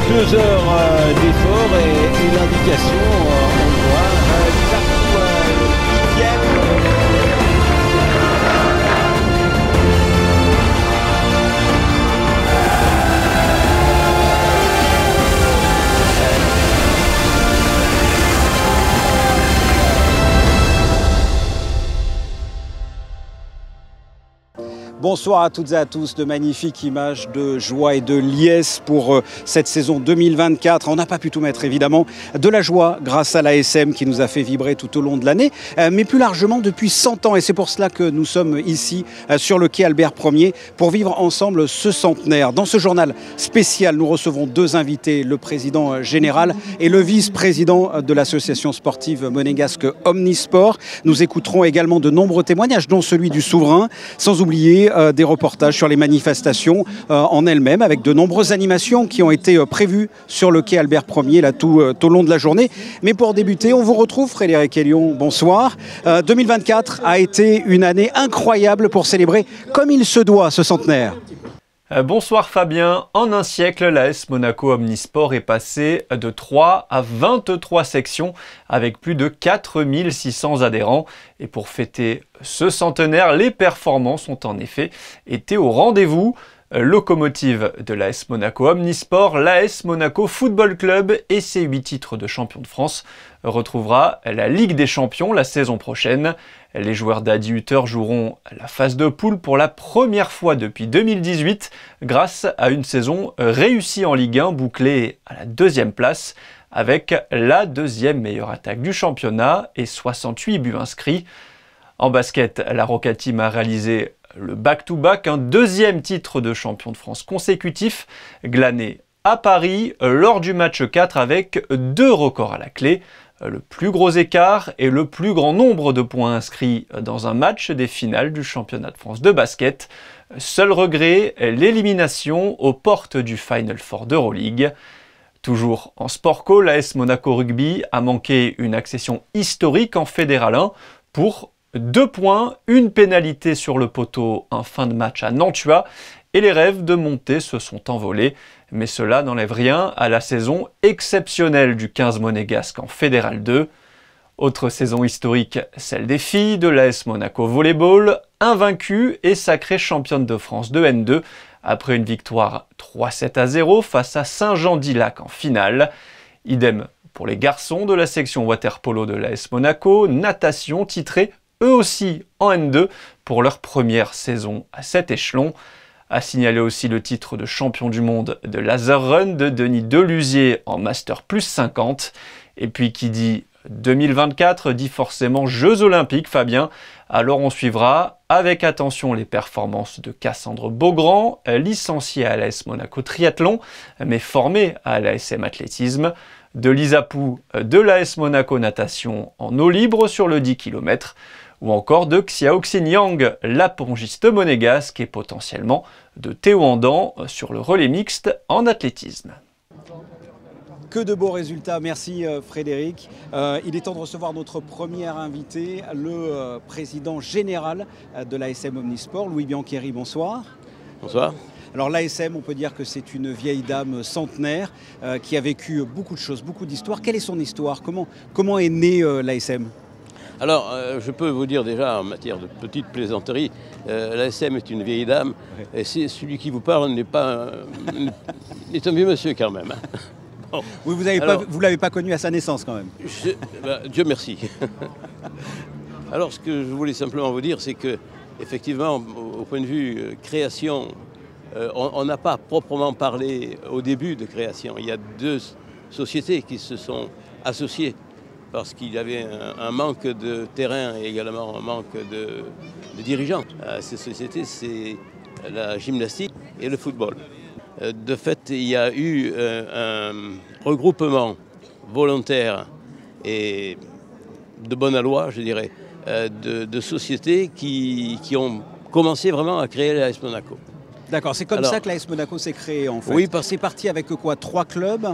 2 heures d'effort et l'indication, on le voit, Bonsoir à toutes et à tous, de magnifiques images de joie et de liesse pour cette saison 2024. On n'a pas pu tout mettre évidemment, de la joie grâce à l'ASM qui nous a fait vibrer tout au long de l'année, mais plus largement depuis 100 ans. Et c'est pour cela que nous sommes ici sur le quai Albert Ier pour vivre ensemble ce centenaire. Dans ce journal spécial, nous recevons 2 invités, le président général et le vice-président de l'association sportive monégasque Omnisport. Nous écouterons également de nombreux témoignages, dont celui du souverain, sans oublier des reportages sur les manifestations en elles-mêmes, avec de nombreuses animations qui ont été prévues sur le quai Albert Ier là, tout au long de la journée. Mais pour débuter, on vous retrouve, Frédéric Hélion, bonsoir. 2024 a été une année incroyable pour célébrer comme il se doit ce centenaire. Bonsoir Fabien, en un siècle, l'AS Monaco Omnisport est passé de 3 à 23 sections avec plus de 4600 adhérents. Et pour fêter ce centenaire, les performances ont en effet été au rendez-vous. Locomotive de l'AS Monaco Omnisport, l'AS Monaco Football Club et ses 8 titres de champion de France retrouvera la Ligue des Champions la saison prochaine. Les joueurs d'Adi Hutter joueront la phase de poule pour la première fois depuis 2018 grâce à une saison réussie en Ligue 1 bouclée à la 2e place avec la 2e meilleure attaque du championnat et 68 buts inscrits. En basket, la Roca Team a réalisé le back-to-back, un 2e titre de champion de France consécutif, glané à Paris lors du match 4 avec 2 records à la clé. Le plus gros écart et le plus grand nombre de points inscrits dans un match des finales du championnat de France de basket. Seul regret, l'élimination aux portes du Final Four d'Euroleague. Toujours en sport co, l'AS Monaco Rugby a manqué une accession historique en Fédéral 1 pour 2 points, une pénalité sur le poteau en fin de match à Nantua et les rêves de montée se sont envolés. Mais cela n'enlève rien à la saison exceptionnelle du 15 monégasque en Fédéral 2. Autre saison historique, celle des filles de l'AS Monaco Volleyball, invaincue et sacrée championne de France de N2 après une victoire 3-7-0 face à Saint-Jean-d'Ilac en finale. Idem pour les garçons de la section water-polo de l'AS Monaco, natation titrée eux aussi en N2 pour leur première saison à cet échelon. A signaler aussi le titre de champion du monde de laser run de Denis Delusier en Master plus 50. Et puis qui dit 2024 dit forcément Jeux Olympiques, Fabien. Alors on suivra avec attention les performances de Cassandre Beaugrand, licenciée à l'AS Monaco Triathlon, mais formée à l'ASM Athlétisme, de Lisa Pou de l'AS Monaco Natation en eau libre sur le 10 km, ou encore de Xiaoxin Yang, la pongiste monégasque, et potentiellement de Théo Andan sur le relais mixte en athlétisme. Que de beaux résultats, merci Frédéric. Il est temps de recevoir notre premier invité, le président général de l'ASM Omnisport, Louis Biancheri, bonsoir. Bonsoir. Alors l'ASM, on peut dire que c'est une vieille dame centenaire qui a vécu beaucoup de choses, beaucoup d'histoires. Quelle est son histoire? Comment est née l'ASM? Alors, je peux vous dire déjà, en matière de petite plaisanterie, l'ASM est une vieille dame, et celui qui vous parle n'est pas est un vieux monsieur quand même. Bon. Oui, vous ne l'avez pas connu à sa naissance quand même. Dieu merci. Alors, ce que je voulais simplement vous dire, c'est que, effectivement, au point de vue création, on n'a pas proprement parlé au début de création. Il y a 2 sociétés qui se sont associées, parce qu'il y avait un manque de terrain et également un manque de dirigeants. Ces sociétés, c'est la gymnastique et le football. De fait, il y a eu un regroupement volontaire et de bonne aloi, je dirais, de sociétés qui ont commencé vraiment à créer l'AS Monaco. D'accord, c'est comme ça que l'AS Monaco s'est créé en fait. Oui, c'est parti avec quoi? 3 clubs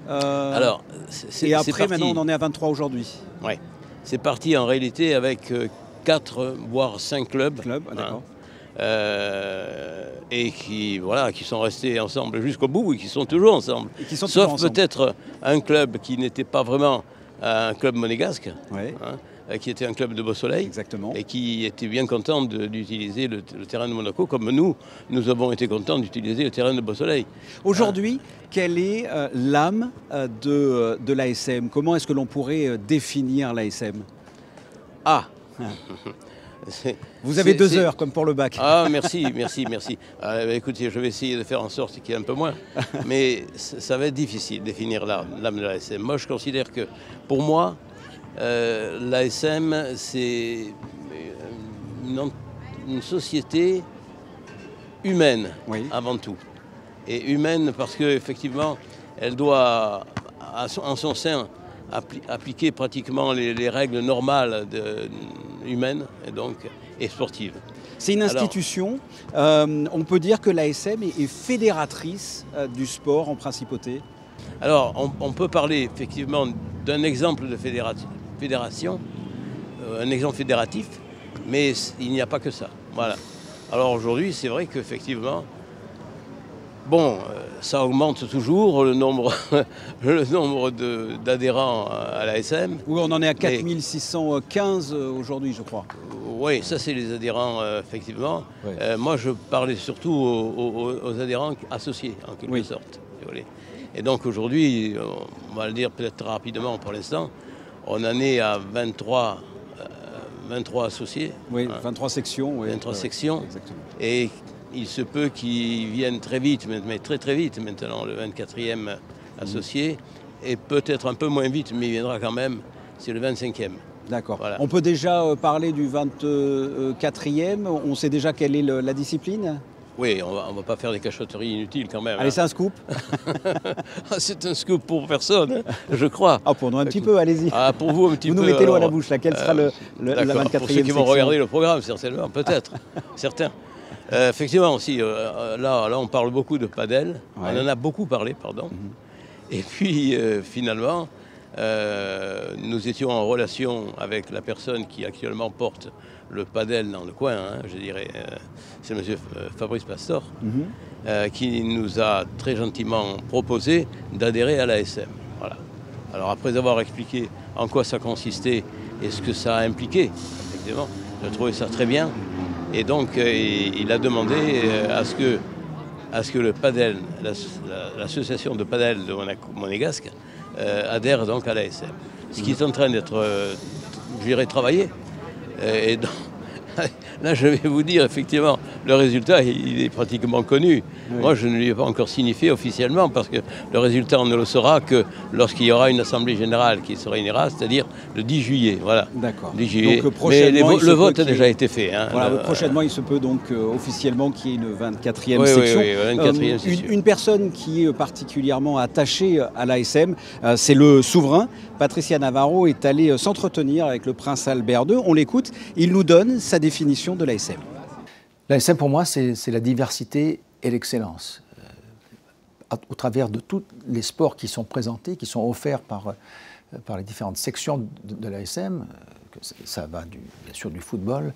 Alors, et après, maintenant, on en est à 23 aujourd'hui. Oui, c'est parti en réalité avec 4 voire 5 clubs. D'accord. et qui sont restés ensemble jusqu'au bout et qui sont toujours ensemble. Sauf peut-être un club qui n'était pas vraiment un club monégasque, ouais. Qui était un club de Beausoleil. Exactement. Et qui était bien content d'utiliser le terrain de Monaco, comme nous avons été contents d'utiliser le terrain de Beausoleil. Aujourd'hui, quelle est l'âme de l'ASM? Comment est-ce que l'on pourrait définir l'ASM? Vous avez 2 heures, comme pour le bac. Merci. Écoutez, je vais essayer de faire en sorte qu'il y ait un peu moins. Mais ça va être difficile de définir l'âme de l'ASM. Moi, je considère que, pour moi, l'ASM, c'est une société humaine, oui, avant tout. Et humaine parce qu'effectivement, elle doit, en son sein, appliquer pratiquement les règles normales humaines et sportives. C'est une institution. On peut dire que l'ASM est fédératrice du sport en principauté. Alors, on peut parler effectivement d'un exemple de fédération, un exemple fédératif, mais il n'y a pas que ça. Voilà. Alors aujourd'hui, c'est vrai qu'effectivement, ça augmente toujours le nombre d'adhérents à l'ASM. Oui, on en est à 4615 aujourd'hui, je crois. Oui, ça c'est les adhérents, effectivement. Oui. Moi, je parlais surtout aux adhérents associés, en quelque sorte. Et donc aujourd'hui, on va le dire peut-être rapidement pour l'instant, on en est à 23 associés. Oui, 23 sections. Oui. 23 sections. Exactement. Et il se peut qu'ils viennent très vite, mais très très vite maintenant, le 24e associé. Et peut-être un peu moins vite, mais il viendra quand même, c'est le 25e. D'accord. Voilà. On peut déjà parler du 24e. On sait déjà quelle est la discipline? Oui, on va pas faire des cachotteries inutiles quand même. Allez, c'est un scoop. C'est un scoop pour personne, je crois. Pour nous un petit peu, allez-y. Pour vous un petit peu. Vous nous mettez l'eau à la bouche, là. Quel sera la 24e pour ceux qui vont regarder le programme, certainement, peut-être. Certains. Effectivement aussi, là, on parle beaucoup de padel. Ouais. On en a beaucoup parlé, pardon. Et puis, finalement, nous étions en relation avec la personne qui actuellement porte le padel dans le coin, je dirais, c'est M. Fabrice Pastor, qui nous a très gentiment proposé d'adhérer à l'ASM. Voilà. Alors après avoir expliqué en quoi ça consistait et ce que ça a impliqué, effectivement, j'ai trouvé ça très bien. Et donc il a demandé à ce que le padel, l'association de padel de Monégasque, adhère donc à l'ASM. Ce qui est en train d'être, je dirais, travaillé. Et donc, là, je vais vous dire, effectivement, le résultat, il est pratiquement connu. Oui. Moi, je ne lui ai pas encore signifié officiellement, parce que le résultat, on ne le saura que lorsqu'il y aura une assemblée générale qui se réunira, c'est-à-dire le 10 juillet. Voilà. D'accord. 10 juillet. Donc, mais le vote a déjà été fait. Voilà, prochainement, il se peut donc officiellement qu'il y ait une 24e section. Oui, 24e section. Une personne qui est particulièrement attachée à l'ASM, c'est le souverain. Patricia Navarro est allée s'entretenir avec le prince Albert II. On l'écoute, il nous donne sa définition de l'ASM. L'ASM pour moi c'est la diversité et l'excellence. Au travers de tous les sports qui sont présentés, qui sont offerts par les différentes sections de l'ASM, ça va bien sûr du football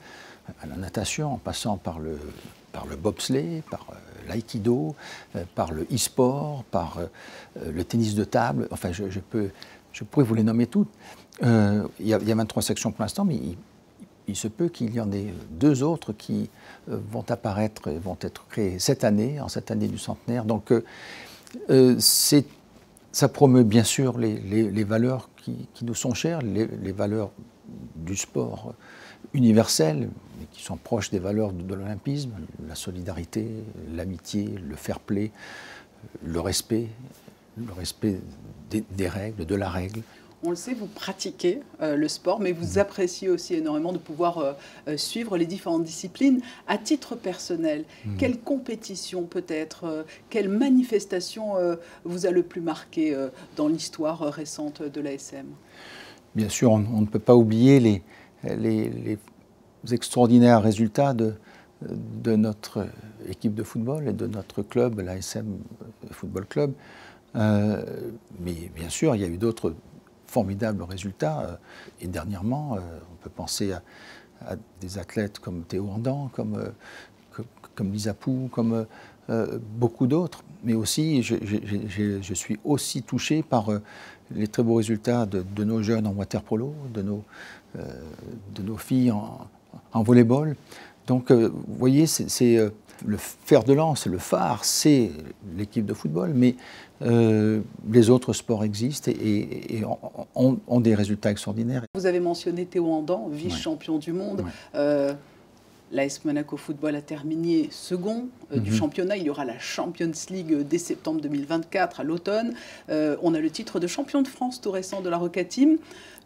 à la natation, en passant par le bobsleigh, par l'aïkido, par le e-sport, par le tennis de table. Enfin, je pourrais vous les nommer toutes. Il y a 23 sections pour l'instant, mais il se peut qu'il y en ait 2 autres qui vont apparaître, vont être créées cette année, en cette année du centenaire. Donc, ça promeut bien sûr les valeurs qui nous sont chères, les valeurs du sport universel, mais qui sont proches des valeurs de l'olympisme, la solidarité, l'amitié, le fair play, le respect des règles, de la règle. On le sait, vous pratiquez le sport, mais vous appréciez aussi énormément de pouvoir suivre les différentes disciplines. À titre personnel, quelle compétition peut-être, quelle manifestation vous a le plus marqué dans l'histoire récente de l'ASM? Bien sûr, on ne peut pas oublier les extraordinaires résultats de notre équipe de football et de notre club, l'ASM Football Club. Mais bien sûr, il y a eu d'autres formidables résultats. Et dernièrement, on peut penser à des athlètes comme Théo Andan, comme comme l'ISAPU, comme beaucoup d'autres. Mais aussi, je suis aussi touché par les très beaux résultats de nos jeunes en water-polo, de nos filles en volley-ball. Donc, vous voyez, c'est le fer de lance, le phare, c'est l'équipe de football, mais les autres sports existent et ont des résultats extraordinaires. Vous avez mentionné Théo Andan, vice-champion du monde. Ouais. L'AS Monaco Football a terminé second du championnat. Il y aura la Champions League dès septembre 2024 à l'automne. On a le titre de champion de France tout récent de la Roca Team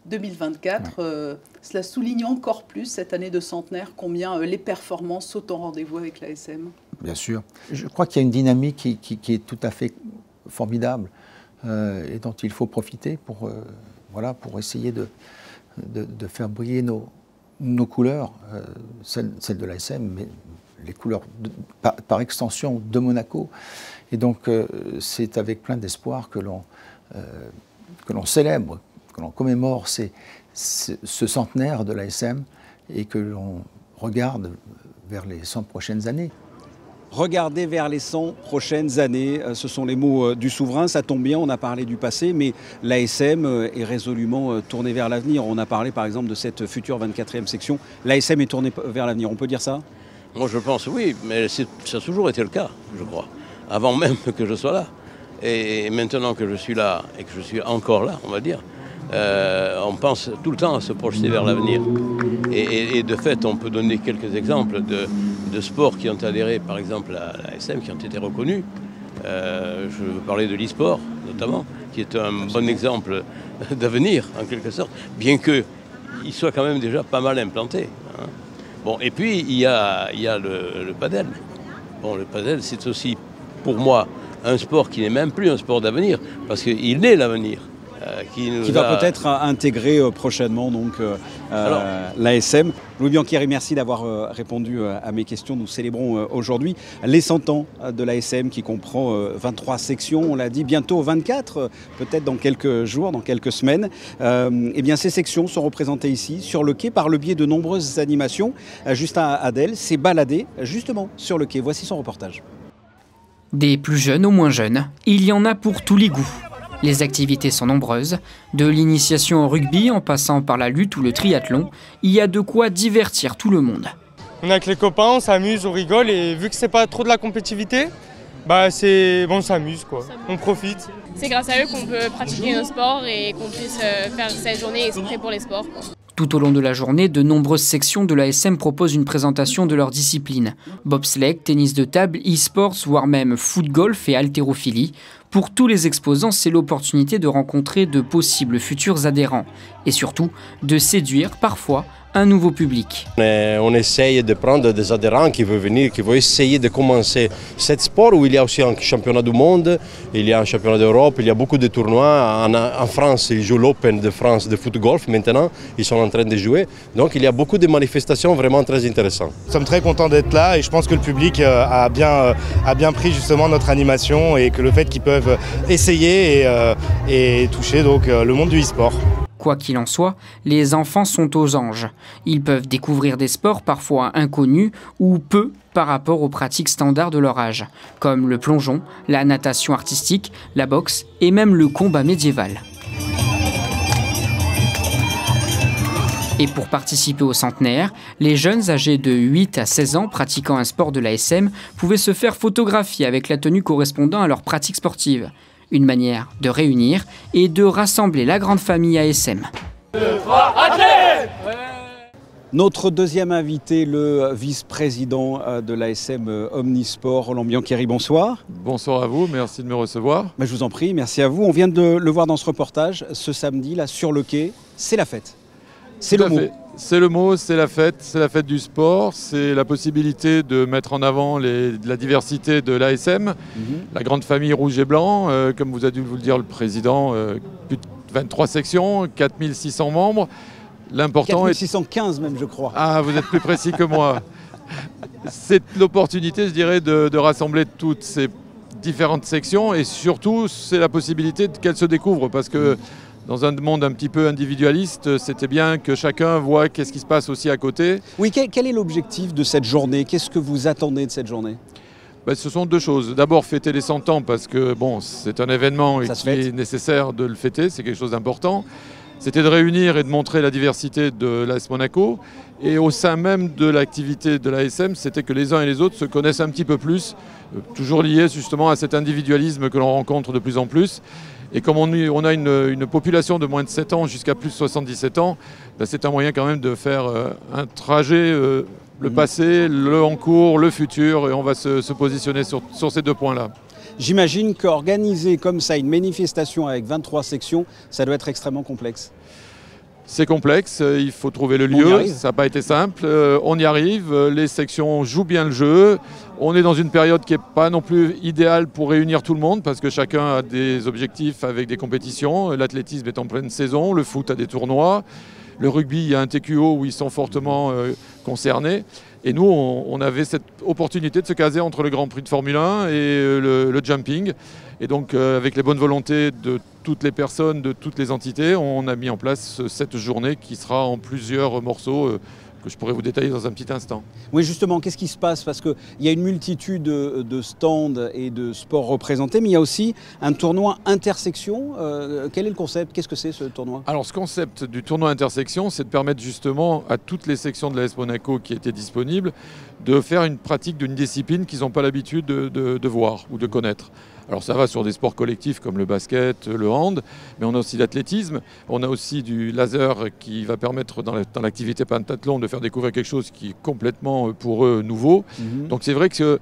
2024. Cela souligne encore plus cette année de centenaire combien les performances sont au rendez-vous avec l'ASM. Bien sûr. Je crois qu'il y a une dynamique qui est tout à fait formidable et dont il faut profiter pour essayer de faire briller nos couleurs, celles de l'ASM, mais les couleurs par extension de Monaco. Et donc c'est avec plein d'espoir que l'on célèbre, que l'on commémore ce centenaire de l'ASM et que l'on regarde vers les 100 prochaines années. Regardez vers les 100 prochaines années, ce sont les mots du souverain, ça tombe bien, on a parlé du passé, mais l'ASM est résolument tournée vers l'avenir. On a parlé par exemple de cette future 24e section. L'ASM est tournée vers l'avenir, on peut dire ça? Moi je pense oui, mais ça a toujours été le cas, je crois, avant même que je sois là. Et maintenant que je suis là, et que je suis encore là, on va dire, on pense tout le temps à se projeter vers l'avenir. Et de fait, on peut donner quelques exemples de sports qui ont adhéré, par exemple, à l'ASM, qui ont été reconnus. Je veux parler de l'e-sport, notamment, qui est un bon exemple d'avenir, en quelque sorte, bien qu'il soit quand même déjà pas mal implanté. Hein. Bon, et puis, il y a le padel. Bon, le padel, c'est aussi, pour moi, un sport qui n'est même plus un sport d'avenir, parce qu'il est l'avenir. Qui va peut-être intégrer prochainement l'ASM. Louis Bianchieri, merci d'avoir répondu à mes questions. Nous célébrons aujourd'hui les 100 ans de l'ASM qui comprend 23 sections, on l'a dit, bientôt 24, peut-être dans quelques jours, dans quelques semaines. Eh bien, ces sections sont représentées ici, sur le quai, par le biais de nombreuses animations. Justin Hadel s'est baladé justement sur le quai. Voici son reportage. Des plus jeunes aux moins jeunes, il y en a pour tous les goûts. Les activités sont nombreuses, de l'initiation au rugby en passant par la lutte ou le triathlon, il y a de quoi divertir tout le monde. On est avec les copains, on s'amuse, on rigole et vu que c'est pas trop de la compétitivité, on s'amuse quoi, on profite. C'est grâce à eux qu'on peut pratiquer nos sports et qu'on puisse faire cette journée exprès pour les sports. Tout au long de la journée, de nombreuses sections de l'ASM proposent une présentation de leurs disciplines. Bobsleigh, tennis de table, e-sports, voire même foot-golf et haltérophilie. Pour tous les exposants, c'est l'opportunité de rencontrer de possibles futurs adhérents. Et surtout, de séduire parfois un nouveau public. On essaye de prendre des adhérents qui veulent venir, qui veulent essayer de commencer ce sport où il y a aussi un championnat du monde, il y a un championnat d'Europe, il y a beaucoup de tournois. En France, ils jouent l'Open de France de foot-golf maintenant, ils sont en train de jouer. Donc il y a beaucoup de manifestations vraiment très intéressantes. Nous sommes très contents d'être là et je pense que le public a bien pris justement notre animation et que le fait qu'ils peuvent essayer et toucher donc, le monde du e-sport. Quoi qu'il en soit, les enfants sont aux anges. Ils peuvent découvrir des sports parfois inconnus ou peu par rapport aux pratiques standards de leur âge, comme le plongeon, la natation artistique, la boxe et même le combat médiéval. Et pour participer au centenaire, les jeunes âgés de 8 à 16 ans pratiquant un sport de l'ASM pouvaient se faire photographier avec la tenue correspondant à leur pratique sportive. Une manière de réunir et de rassembler la grande famille ASM. Notre deuxième invité, le vice-président de l'ASM Omnisport, Roland Bianchieri, bonsoir. Bonsoir à vous, merci de me recevoir. Je vous en prie, merci à vous. On vient de le voir dans ce reportage, ce samedi, là, sur le quai, c'est la fête. C'est le mot. C'est le mot, c'est la fête du sport, c'est la possibilité de mettre en avant la diversité de l'ASM, la grande famille rouge et blanc, comme vous a dû vous le dire le président, plus de 23 sections, 4600 membres. L'important 4615 même, je crois. Ah, vous êtes plus précis que moi. C'est l'opportunité, je dirais, de rassembler toutes ces différentes sections et surtout, c'est la possibilité qu'elles se découvrent parce que Dans un monde un petit peu individualiste, c'était bien que chacun voit qu'est-ce qui se passe aussi à côté. Oui, quel est l'objectif de cette journée? Qu'est-ce que vous attendez de cette journée? Ce sont deux choses. D'abord, fêter les 100 ans parce que bon, c'est un événement qui est nécessaire de le fêter, c'est quelque chose d'important. C'était de réunir et de montrer la diversité de l'AS Monaco. Et au sein même de l'activité de l'ASM, c'était que les uns et les autres se connaissent un petit peu plus, toujours liés justement à cet individualisme que l'on rencontre de plus en plus. Et comme on a une population de moins de 7 ans jusqu'à plus de 77 ans, c'est un moyen quand même de faire un trajet, le passé, le en cours, le futur, et on va se positionner sur ces deux points-là. J'imagine qu'organiser comme ça une manifestation avec 23 sections, ça doit être extrêmement complexe. C'est complexe, il faut trouver le lieu, ça n'a pas été simple, on y arrive, les sections jouent bien le jeu, on est dans une période qui n'est pas non plus idéale pour réunir tout le monde parce que chacun a des objectifs avec des compétitions, l'athlétisme est en pleine saison, le foot a des tournois, le rugby, il y a un TQO où ils sont fortement concernés. Et nous, on avait cette opportunité de se caser entre le Grand Prix de Formule 1 et le jumping. Et donc, avec les bonnes volontés de toutes les personnes, de toutes les entités, on a mis en place cette journée qui sera en plusieurs morceaux que je pourrais vous détailler dans un petit instant. Oui, justement, qu'est-ce qui se passe? Parce qu'il y a une multitude de stands et de sports représentés, mais il y a aussi un tournoi intersection. Quel est le concept? Qu'est-ce que c'est ce tournoi? Alors, ce concept du tournoi intersection, c'est de permettre justement à toutes les sections de l'AS Monaco qui étaient disponibles de faire une pratique d'une discipline qu'ils n'ont pas l'habitude de voir ou de connaître. Alors ça va sur des sports collectifs comme le basket, le hand, mais on a aussi l'athlétisme, on a aussi du laser qui va permettre dans l'activité pentathlon de faire découvrir quelque chose qui est complètement pour eux nouveau. Donc c'est vrai que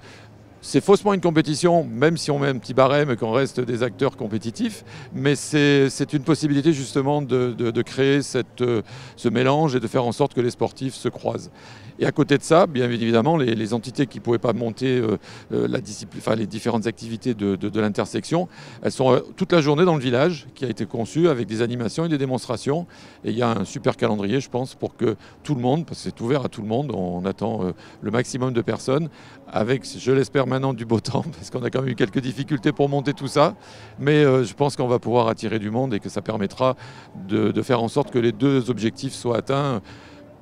c'est faussement une compétition, même si on met un petit barème et qu'on reste des acteurs compétitifs, mais c'est une possibilité justement de créer ce mélange et de faire en sorte que les sportifs se croisent. Et à côté de ça, bien évidemment, les entités qui ne pouvaient pas monter les différentes activités de l'intersection, elles sont toute la journée dans le village qui a été conçu avec des animations et des démonstrations. Et il y a un super calendrier, je pense, pour que tout le monde, parce que c'est ouvert à tout le monde, on attend le maximum de personnes, avec, je l'espère maintenant, du beau temps, parce qu'on a quand même eu quelques difficultés pour monter tout ça. Mais je pense qu'on va pouvoir attirer du monde et que ça permettra de faire en sorte que les deux objectifs soient atteints.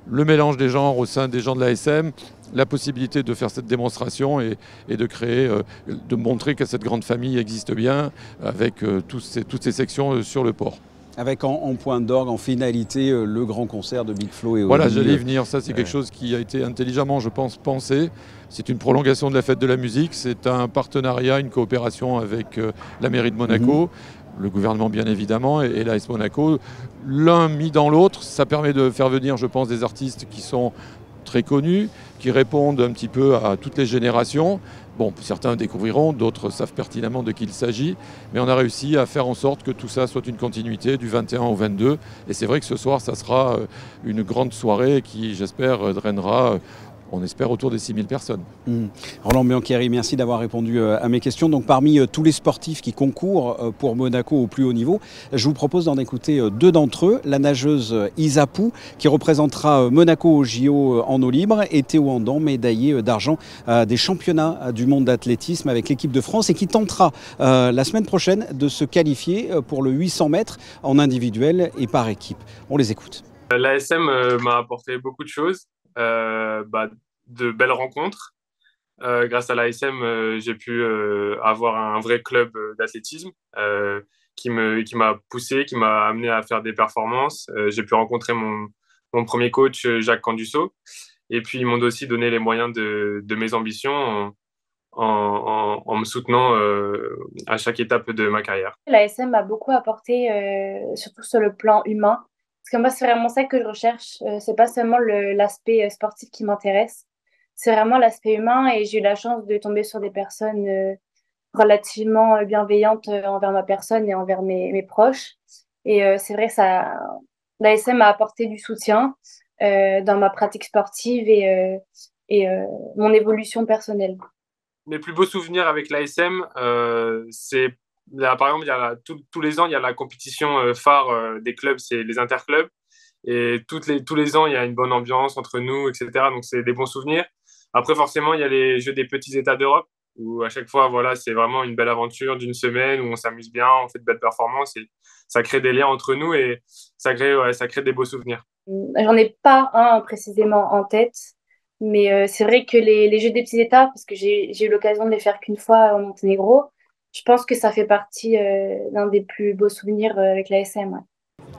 Le mélange des genres au sein des gens de l'ASM, la possibilité de faire cette démonstration et de créer, de montrer que cette grande famille existe bien avec toutes ces sections sur le port. Avec en point d'orgue, en finalité, le grand concert de Big Flo et Oli. Voilà, j'allais y venir. Ça, c'est quelque chose qui a été intelligemment, je pense, pensé. C'est une prolongation de la fête de la musique. C'est un partenariat, une coopération avec la mairie de Monaco. Le gouvernement bien évidemment et l'AS Monaco. L'un mis dans l'autre, ça permet de faire venir, je pense, des artistes qui sont très connus, qui répondent un petit peu à toutes les générations. Bon, certains découvriront, d'autres savent pertinemment de qui il s'agit, mais on a réussi à faire en sorte que tout ça soit une continuité du 21 au 22. Et c'est vrai que ce soir, ça sera une grande soirée qui, j'espère, drainera... On espère autour des 6000 personnes. Roland Biancheri, merci d'avoir répondu à mes questions. Donc, parmi tous les sportifs qui concourent pour Monaco au plus haut niveau, je vous propose d'en écouter deux d'entre eux. La nageuse Isa Pou, qui représentera Monaco au JO en eau libre, et Théo Andan, médaillé d'argent des championnats du monde d'athlétisme avec l'équipe de France et qui tentera la semaine prochaine de se qualifier pour le 800 mètres en individuel et par équipe. On les écoute. L'ASM m'a apporté beaucoup de choses. De belles rencontres. Grâce à l'ASM, j'ai pu avoir un vrai club d'athlétisme qui m'a poussé, qui m'a amené à faire des performances. J'ai pu rencontrer mon premier coach, Jacques Candusso. Et puis, ils m'ont aussi donné les moyens de mes ambitions en me soutenant à chaque étape de ma carrière. L'ASM m'a beaucoup apporté, surtout sur le plan humain. Parce que moi, c'est vraiment ça que je recherche. C'est pas seulement l'aspect sportif qui m'intéresse. C'est vraiment l'aspect humain et j'ai eu la chance de tomber sur des personnes relativement bienveillantes envers ma personne et envers mes proches. Et c'est vrai que l'ASM m'a apporté du soutien dans ma pratique sportive et mon évolution personnelle. Mes plus beaux souvenirs avec l'ASM, c'est... Là, par exemple, tous les ans, il y a la compétition phare des clubs, c'est les interclubs. Et tous les ans, il y a une bonne ambiance entre nous, etc. Donc, c'est des bons souvenirs. Après, forcément, il y a les Jeux des petits États d'Europe où à chaque fois, voilà, c'est vraiment une belle aventure d'une semaine où on s'amuse bien, on fait de belles performances et ça crée des liens entre nous et ça crée des beaux souvenirs. J'en ai pas un précisément en tête, mais c'est vrai que les Jeux des petits États, parce que j'ai eu l'occasion de les faire qu'une fois au Monténégro, je pense que ça fait partie d'un des plus beaux souvenirs avec l'ASM. Ouais.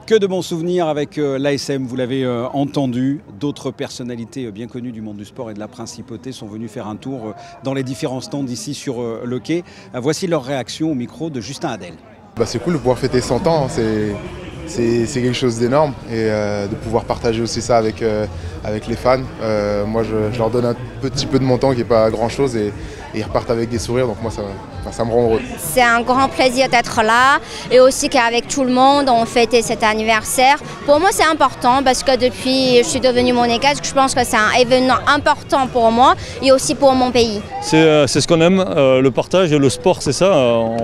Que de bons souvenirs avec l'ASM, vous l'avez entendu. D'autres personnalités bien connues du monde du sport et de la principauté sont venues faire un tour dans les différents stands ici sur le quai. Voici leur réaction au micro de Justin Hadel. C'est cool de pouvoir fêter 100 ans, c'est quelque chose d'énorme et de pouvoir partager aussi ça avec les fans. Moi je leur donne un petit peu de mon temps qui n'est pas grand chose et ils repartent avec des sourires, donc moi ça me rend heureux. C'est un grand plaisir d'être là et aussi qu'avec tout le monde on fêtait cet anniversaire. Pour moi c'est important parce que depuis que je suis devenue monégasque, je pense que c'est un événement important pour moi et aussi pour mon pays. C'est ce qu'on aime, le partage et le sport, c'est ça.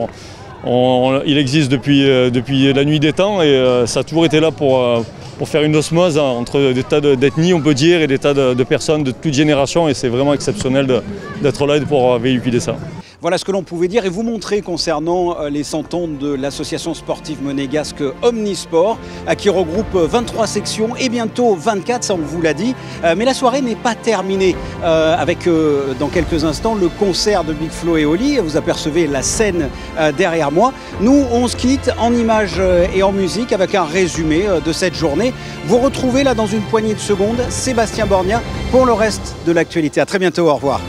Il existe depuis la nuit des temps et ça a toujours été là pour faire une osmose entre des tas d'ethnies, on peut dire, et des tas de personnes de toutes générations, et c'est vraiment exceptionnel d'être là et de pouvoir véhiculer ça. Voilà ce que l'on pouvait dire et vous montrer concernant les 100 ans de l'association sportive monégasque Omnisport, qui regroupe 23 sections et bientôt 24, ça on vous l'a dit. Mais la soirée n'est pas terminée avec dans quelques instants le concert de Big Flo et Oli. Vous apercevez la scène derrière moi. Nous, on se quitte en images et en musique avec un résumé de cette journée. Vous retrouvez là dans une poignée de secondes Sébastien Borgna pour le reste de l'actualité. À très bientôt, au revoir.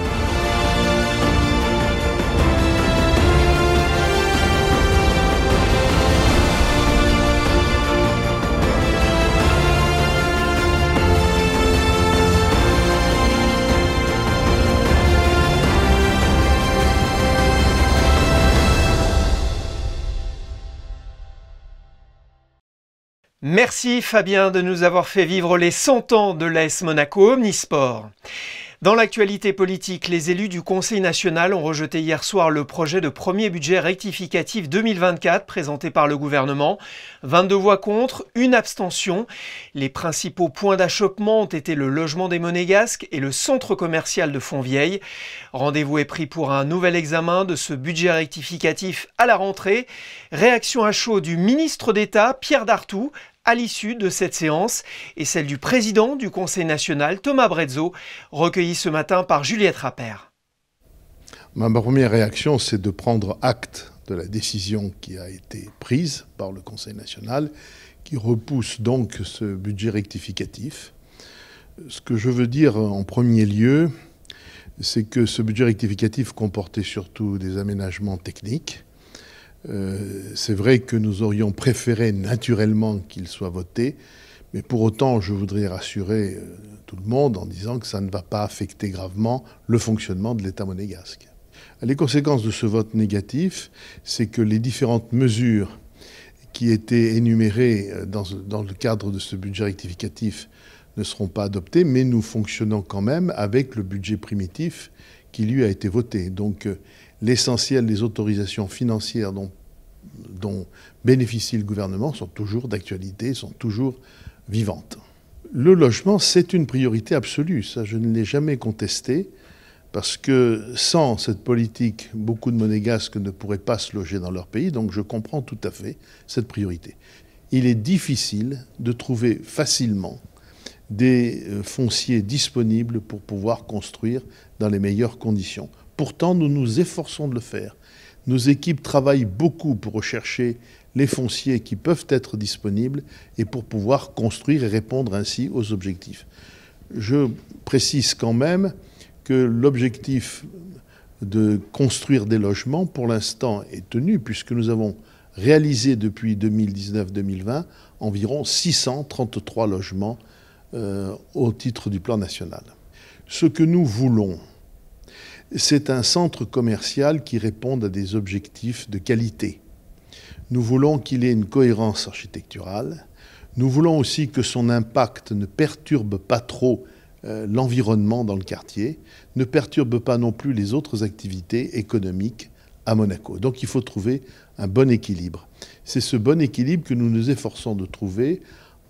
Merci Fabien de nous avoir fait vivre les 100 ans de l'AS Monaco Omnisport. Dans l'actualité politique, les élus du Conseil national ont rejeté hier soir le projet de premier budget rectificatif 2024 présenté par le gouvernement. 22 voix contre, une abstention. Les principaux points d'achoppement ont été le logement des Monégasques et le centre commercial de Fontvieille. Rendez-vous est pris pour un nouvel examen de ce budget rectificatif à la rentrée. Réaction à chaud du ministre d'État, Pierre Dartout, à l'issue de cette séance, et celle du président du Conseil national, Thomas Brezzo, recueillie ce matin par Juliette Rappert. Ma première réaction, c'est de prendre acte de la décision qui a été prise par le Conseil national, qui repousse donc ce budget rectificatif. Ce que je veux dire en premier lieu, c'est que ce budget rectificatif comportait surtout des aménagements techniques. C'est vrai que nous aurions préféré naturellement qu'il soit voté, mais pour autant, je voudrais rassurer tout le monde en disant que ça ne va pas affecter gravement le fonctionnement de l'État monégasque. Les conséquences de ce vote négatif, c'est que les différentes mesures qui étaient énumérées dans le cadre de ce budget rectificatif ne seront pas adoptées, mais nous fonctionnons quand même avec le budget primitif qui lui a été voté. Donc l'essentiel des autorisations financières dont bénéficie le gouvernement sont toujours d'actualité, sont toujours vivantes. Le logement, c'est une priorité absolue, ça je ne l'ai jamais contesté, parce que sans cette politique, beaucoup de Monégasques ne pourraient pas se loger dans leur pays, donc je comprends tout à fait cette priorité. Il est difficile de trouver facilement des fonciers disponibles pour pouvoir construire dans les meilleures conditions. Pourtant, nous nous efforçons de le faire. Nos équipes travaillent beaucoup pour rechercher les fonciers qui peuvent être disponibles et pour pouvoir construire et répondre ainsi aux objectifs. Je précise quand même que l'objectif de construire des logements, pour l'instant, est tenu puisque nous avons réalisé depuis 2019-2020 environ 633 logements au titre du plan national. Ce que nous voulons, c'est un centre commercial qui réponde à des objectifs de qualité. Nous voulons qu'il ait une cohérence architecturale. Nous voulons aussi que son impact ne perturbe pas trop l'environnement dans le quartier, ne perturbe pas non plus les autres activités économiques à Monaco. Donc il faut trouver un bon équilibre. C'est ce bon équilibre que nous nous efforçons de trouver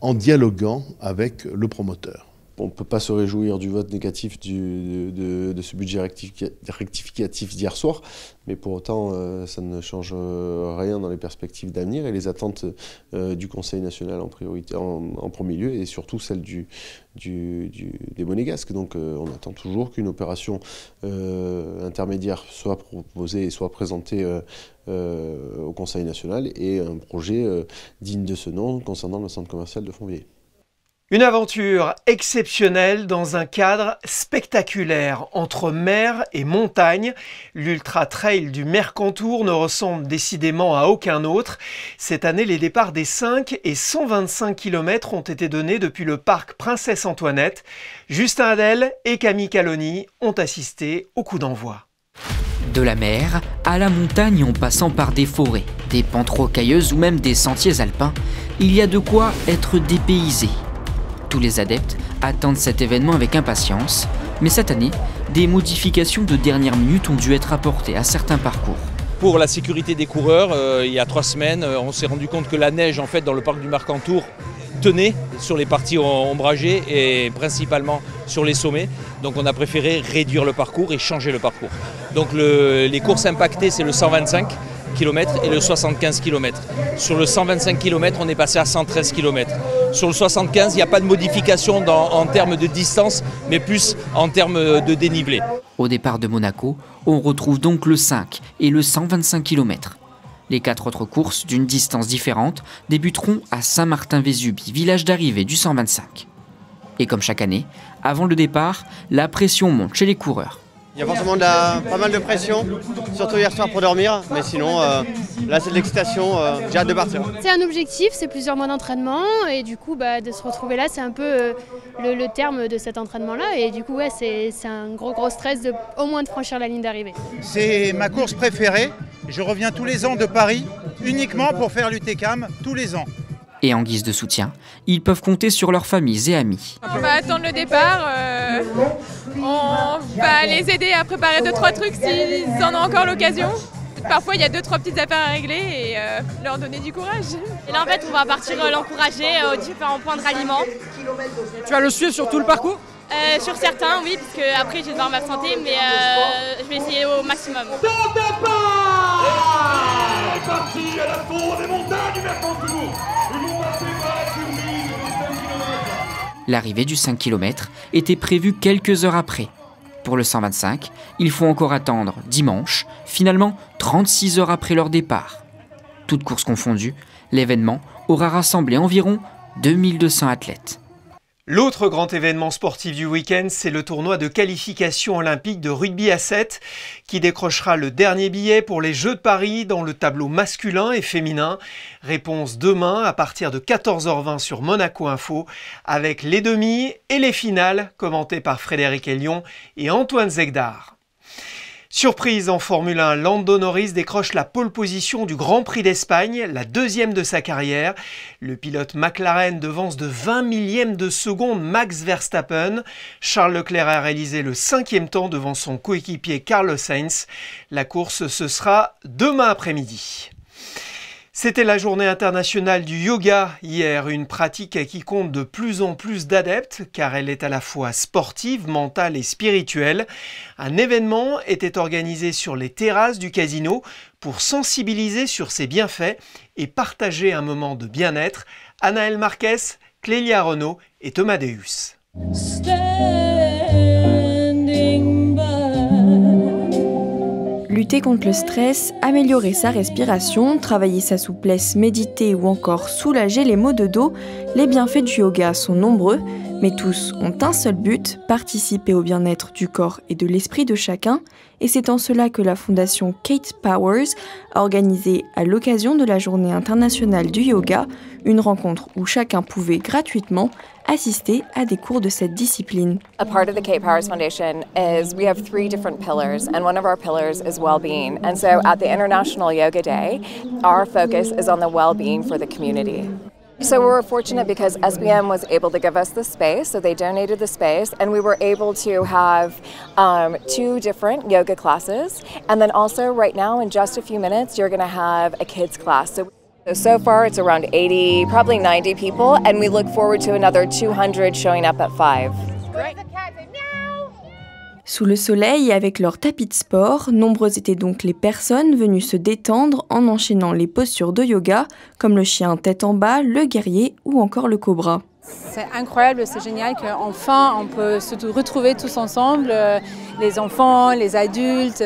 en dialoguant avec le promoteur. on ne peut pas se réjouir du vote négatif de ce budget rectificatif d'hier soir, mais pour autant, ça ne change rien dans les perspectives d'avenir et les attentes du Conseil national en priorité, en premier lieu, et surtout celles des Monégasques. Donc on attend toujours qu'une opération intermédiaire soit proposée et soit présentée au Conseil national, et un projet digne de ce nom concernant le centre commercial de Fontvieille. Une aventure exceptionnelle dans un cadre spectaculaire entre mer et montagne. L'Ultra Trail du Mercantour ne ressemble décidément à aucun autre. Cette année, les départs des 5 et 125 km ont été donnés depuis le parc Princesse Antoinette. Justin Hadel et Camille Caloni ont assisté au coup d'envoi. De la mer à la montagne en passant par des forêts, des pentes rocailleuses ou même des sentiers alpins, il y a de quoi être dépaysé. Tous les adeptes attendent cet événement avec impatience, mais cette année, des modifications de dernière minute ont dû être apportées à certains parcours. Pour la sécurité des coureurs, il y a 3 semaines, on s'est rendu compte que la neige en fait, dans le parc du Mercantour tenait sur les parties ombragées et principalement sur les sommets. Donc on a préféré réduire le parcours et changer le parcours. Donc les courses impactées, c'est le 125 km et le 75 km. Sur le 125 km, on est passé à 113 km. Sur le 75, il n'y a pas de modification en termes de distance, mais plus en termes de dénivelé. Au départ de Monaco, on retrouve donc le 5 et le 125 km. Les 4 autres courses, d'une distance différente, débuteront à Saint-Martin-Vésubie, village d'arrivée du 125. Et comme chaque année, avant le départ, la pression monte chez les coureurs. Il y a forcément pas mal de pression, surtout hier soir pour dormir, mais sinon là c'est de l'excitation, j'ai hâte de partir. C'est un objectif, c'est plusieurs mois d'entraînement et du coup de se retrouver là c'est un peu le terme de cet entraînement-là et du coup ouais, c'est un gros stress au moins de franchir la ligne d'arrivée. C'est ma course préférée, je reviens tous les ans de Paris uniquement pour faire l'UTCAM tous les ans. Et en guise de soutien, ils peuvent compter sur leurs familles et amis. On va attendre le départ, on va les aider à préparer 2-3 trucs s'ils en ont encore l'occasion. Parfois il y a 2-3 petites affaires à régler et leur donner du courage. Et là en fait on va partir l'encourager aux différents points de ralliement. Tu vas le suivre sur tout le parcours ? Sur certains oui, parce que après je vais devoir m'absenter mais je vais essayer au maximum. C'est parti à l'assaut des montagnes du Mercantour. L'arrivée du 5 km était prévue quelques heures après. Pour le 125, il faut encore attendre dimanche, finalement 36 heures après leur départ. Toutes courses confondues, l'événement aura rassemblé environ 2200 athlètes. L'autre grand événement sportif du week-end, c'est le tournoi de qualification olympique de rugby à 7 qui décrochera le dernier billet pour les Jeux de Paris dans le tableau masculin et féminin. Réponse demain à partir de 14h20 sur Monaco Info avec les demi et les finales commentées par Frédéric Elion et Antoine Zegdar. Surprise en Formule 1, Lando Norris décroche la pole position du Grand Prix d'Espagne, la 2e de sa carrière. Le pilote McLaren devance de 20 millièmes de seconde Max Verstappen. Charles Leclerc a réalisé le 5e temps devant son coéquipier Carlos Sainz. La course, ce sera demain après-midi. C'était la journée internationale du yoga hier, une pratique qui compte de plus en plus d'adeptes car elle est à la fois sportive, mentale et spirituelle. Un événement était organisé sur les terrasses du casino pour sensibiliser sur ses bienfaits et partager un moment de bien-être. Anaël Marquez, Clélia Renaud et Thomas Deus. Lutter contre le stress, améliorer sa respiration, travailler sa souplesse, méditer ou encore soulager les maux de dos, les bienfaits du yoga sont nombreux, mais tous ont un seul but, participer au bien-être du corps et de l'esprit de chacun, et c'est en cela que la fondation Kate Powers a organisé à l'occasion de la Journée internationale du yoga, une rencontre où chacun pouvait gratuitement assister à des cours de cette discipline. A part of the Kate Powers Foundation is we have 3 different pillars, and one of our pillars is well-being. And so at the International Yoga Day, our focus is on the well-being for the community. So we were fortunate because SBM was able to give us the space, so they donated the space, and we were able to have 2 different yoga classes. And then also right now, in just a few minutes, you're going to have a kids class. So So far it's around 80, probably 90 people, and we look forward to another 200 showing up at 5. Sous le soleil et avec leur tapis de sport, nombreuses étaient donc les personnes venues se détendre en enchaînant les postures de yoga, comme le chien tête en bas, le guerrier ou encore le cobra. C'est incroyable, c'est génial qu'enfin on peut se retrouver tous ensemble, les enfants, les adultes,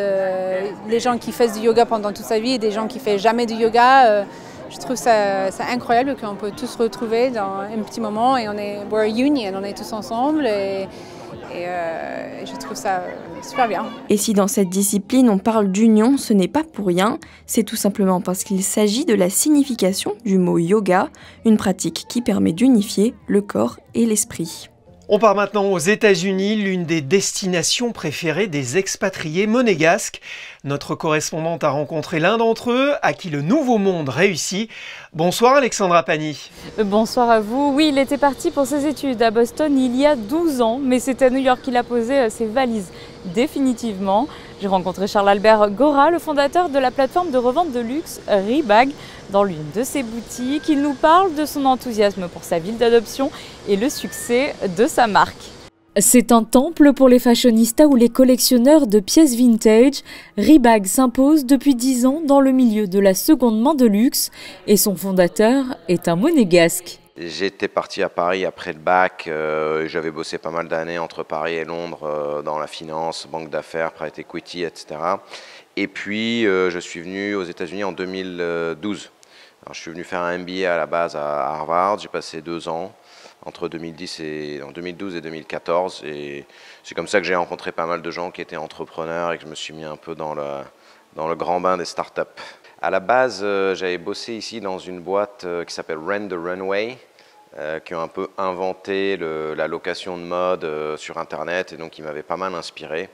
les gens qui font du yoga pendant toute sa vie et des gens qui ne font jamais du yoga. Je trouve ça incroyable qu'on peut tous se retrouver dans un petit moment et we're a union, on est tous ensemble et je trouve ça super bien. Et si dans cette discipline on parle d'union, ce n'est pas pour rien, c'est tout simplement parce qu'il s'agit de la signification du mot yoga, une pratique qui permet d'unifier le corps et l'esprit. On part maintenant aux États-Unis, l'une des destinations préférées des expatriés monégasques. Notre correspondante a rencontré l'un d'entre eux, à qui le Nouveau Monde réussit. Bonsoir Alexandra Pani. Bonsoir à vous. Oui, il était parti pour ses études à Boston il y a 12 ans, mais c'est à New York qu'il a posé ses valises définitivement. J'ai rencontré Charles-Albert Gora, le fondateur de la plateforme de revente de luxe Rebag, dans l'une de ses boutiques. Il nous parle de son enthousiasme pour sa ville d'adoption et le succès de sa marque. C'est un temple pour les fashionistas ou les collectionneurs de pièces vintage. Rebag s'impose depuis 10 ans dans le milieu de la seconde main de luxe et son fondateur est un monégasque. J'étais parti à Paris après le bac, j'avais bossé pas mal d'années entre Paris et Londres dans la finance, banque d'affaires, private equity, etc. Et puis je suis venu aux États-Unis en 2012. Alors, je suis venu faire un MBA à la base à Harvard, j'ai passé 2 ans entre 2012 et 2014 et c'est comme ça que j'ai rencontré pas mal de gens qui étaient entrepreneurs et que je me suis mis un peu dans le grand bain des startups. À la base, j'avais bossé ici dans une boîte qui s'appelle Rent the Runway, qui ont un peu inventé la location de mode sur Internet et donc qui m'avait pas mal inspiré.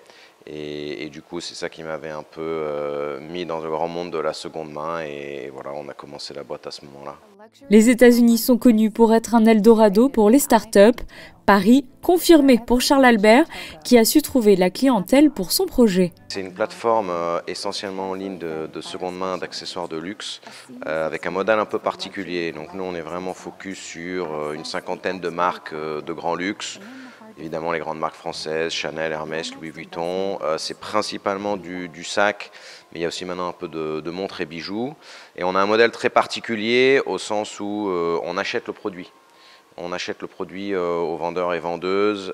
Et du coup, c'est ça qui m'avait un peu mis dans le grand monde de la seconde main et voilà, on a commencé la boîte à ce moment-là. Les États-Unis sont connus pour être un Eldorado pour les startups. Paris confirmé pour Charles Albert, qui a su trouver la clientèle pour son projet. C'est une plateforme essentiellement en ligne de seconde main d'accessoires de luxe, avec un modèle un peu particulier. Donc nous, on est vraiment focus sur une 50aine de marques de grand luxe. Évidemment, les grandes marques françaises, Chanel, Hermès, Louis Vuitton. C'est principalement du sac, mais il y a aussi maintenant un peu de montres et bijoux. Et on a un modèle très particulier au sens où on achète le produit. On achète le produit aux vendeurs et vendeuses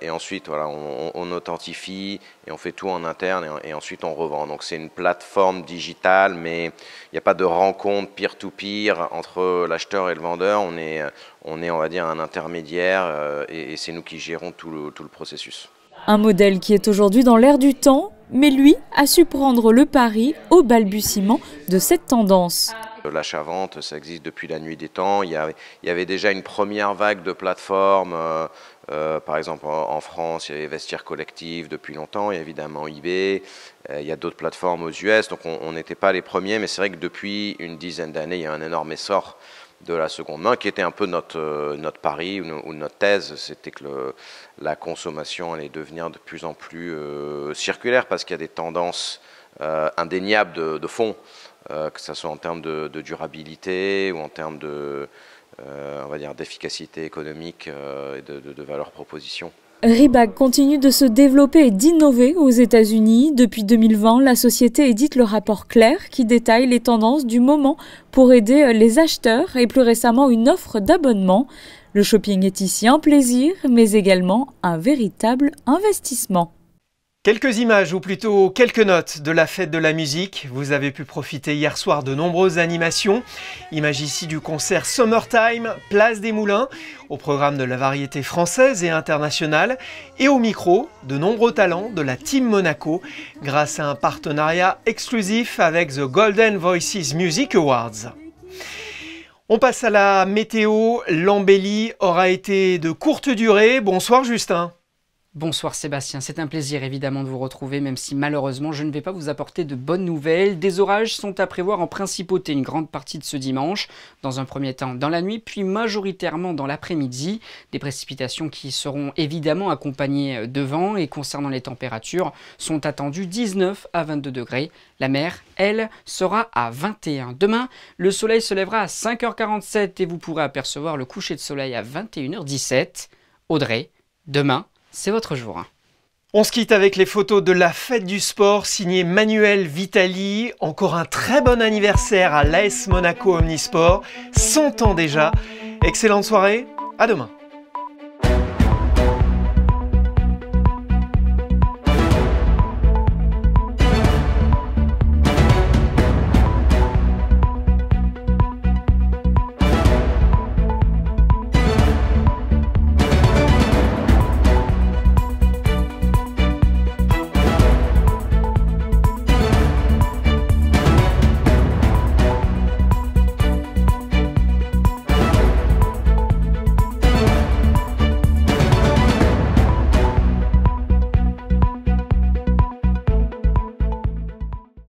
et ensuite voilà, on authentifie et on fait tout en interne et ensuite on revend. Donc c'est une plateforme digitale, mais il n'y a pas de rencontre peer-to-peer entre l'acheteur et le vendeur. On est on va dire un intermédiaire et c'est nous qui gérons tout le processus. Un modèle qui est aujourd'hui dans l'air du temps, mais lui a su prendre le pari au balbutiement de cette tendance. L'achat-vente, ça existe depuis la nuit des temps. Il y avait déjà une première vague de plateformes. Par exemple, en France, il y avait Vestiaire Collectif depuis longtemps. Il y a évidemment eBay. Il y a d'autres plateformes aux US. Donc, on n'était pas les premiers. Mais c'est vrai que depuis une dizaine d'années, il y a un énorme essor de la seconde main qui était un peu notre pari ou notre thèse. C'était que la consommation allait devenir de plus en plus circulaire parce qu'il y a des tendances indéniables de fond. Que ce soit en termes de durabilité ou en termes on va dire d'efficacité économique et de valeur proposition. Rebag continue de se développer et d'innover aux États-Unis. Depuis 2020, la société édite le rapport Clair qui détaille les tendances du moment pour aider les acheteurs et plus récemment une offre d'abonnement. Le shopping est ici un plaisir, mais également un véritable investissement. Quelques images, ou plutôt quelques notes de la fête de la musique. Vous avez pu profiter hier soir de nombreuses animations. Image ici du concert Summertime, Place des Moulins, au programme de la variété française et internationale, et au micro, de nombreux talents de la Team Monaco, grâce à un partenariat exclusif avec The Golden Voices Music Awards. On passe à la météo. L'embellie aura été de courte durée. Bonsoir Justin. Bonsoir Sébastien, c'est un plaisir évidemment de vous retrouver, même si malheureusement je ne vais pas vous apporter de bonnes nouvelles. Des orages sont à prévoir en principauté une grande partie de ce dimanche, dans un premier temps dans la nuit, puis majoritairement dans l'après-midi. Des précipitations qui seront évidemment accompagnées de vent et concernant les températures sont attendues 19 à 22 degrés. La mer, elle, sera à 21. Demain, le soleil se lèvera à 5h47 et vous pourrez apercevoir le coucher de soleil à 21h17. Audrey, demain, c'est votre jour. On se quitte avec les photos de la fête du sport signée Manuel Vitali. Encore un très bon anniversaire à l'AS Monaco Omnisport. 100 ans déjà. Excellente soirée, à demain.